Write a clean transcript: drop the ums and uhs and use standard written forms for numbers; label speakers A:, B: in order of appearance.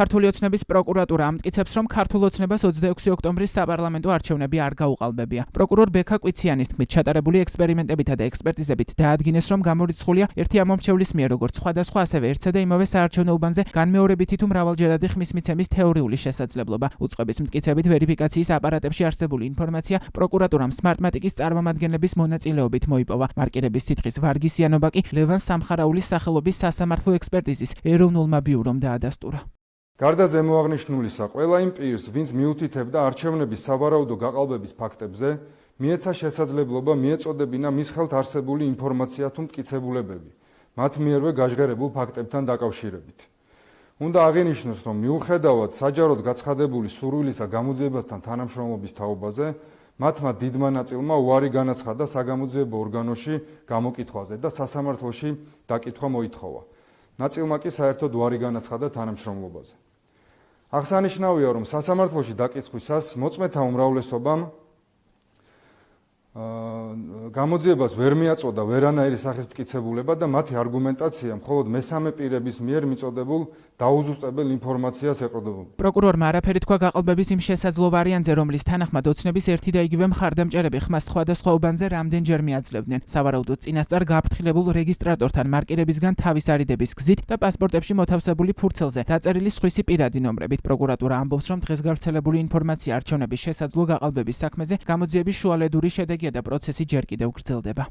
A: ქართული ოცნების პროკურატურა ამტკიცებს, რომ ქართულ ოცნებას 26 ოქტომბრის საპარლამენტო არჩევნები არ გაუყალბებია. პროკურორ ბექა კვიციანის თქმით, ჩატარებული ექსპერიმენტებითა და ექსპერტიზებით დაადგინეს, რომ გამორიცხულია ერთი ამომრჩევლის მიერ, როგორც სხვადასხვა ასევე ერთსა და იმავე საარჩევნო უბანზე განმეორებითი თუ მრავალჯერადი ხმის მიცემის თეორიული შესაძლებლობა. უწყების მტკიცებით ვერიფიკაციის აპარატებში არსებული ინფორმაცია პროკურატურამ სმარტმატიკის წარმომადგენლების მონაწილეობით მოიპოვა. მარკირების სითხის ვარგისიანობა კი ლევან სამხარაულის სახელობის სასამართლო ექსპერტიზის ეროვნულმა ბიურომ დაადასტურა.
B: გარდა ზემოაღნიშნულისა, ყველა იმ პირს, ვინც მიუთითებდა არჩევნების სავარაუდო გაყალბების ფაქტებზე, მიეცა შესაძლებლობა მიეწოდებინა მის ხელთ არსებული ინფორმაცია თუ მტკიცებულებები, მათ მიერვე გაჟღერებულ ფაქტებთან დაკავშირებით. უნდა აღინიშნოს, რომ მიუხედავად საჯაროდ გაცხადებული სურვილისა გამოძიებასთან თანამშრომლობის თაობაზე, მათმა დიდმა ნაწილმა უარი განაცხადა საგამოძიებო ორგანოში გამოკითხვაზე და სასამართლოში დაკითხვა მოითხოვა. ნაწილმა კი საერთოდ უარი განაცხადა თანამშრომლობაზე. აღსანიშნავია, რომ სასამართლოში დაკითხვისას მოწმეთა უმრავლესობამ გამოძიებას ვერ მიაწოდა ვერანაირი სახის მტკიცებულება და მათი არგუმენტაცია მხოლოდ მესამე პირების მიერ მიწოდებულ დაუზუსტებელ ინფორმაციას ეყრდნობოდა.
A: პროკურორმა არაფერი თქვა გაყალბების იმ შესაძლო ვარიანტზე, რომლის თანახმად ოცნების ერთი და იგივე მხარდამჭერები ხმას სხვადასხვა უბანზე რამდენჯერმე აძლევდნენ. სავარაუდოდ წინასწარ გაფრთხილებულ რეგისტრატორთან მარკირებისგან თავის არიდების გზით და პასპორტებში მოთავსებული ფურცელზე დაწერილი სხვისი პირადი ნომრებით. პროკურატურა ამბობს, რომ დღეს გავრცელებული ინფორმაცია არჩევნების შესაძლო გაყალბების საქმეზე გამოძიების შუალედური შედეგია და პროცესი ჯერ კიდევ გრძელდება.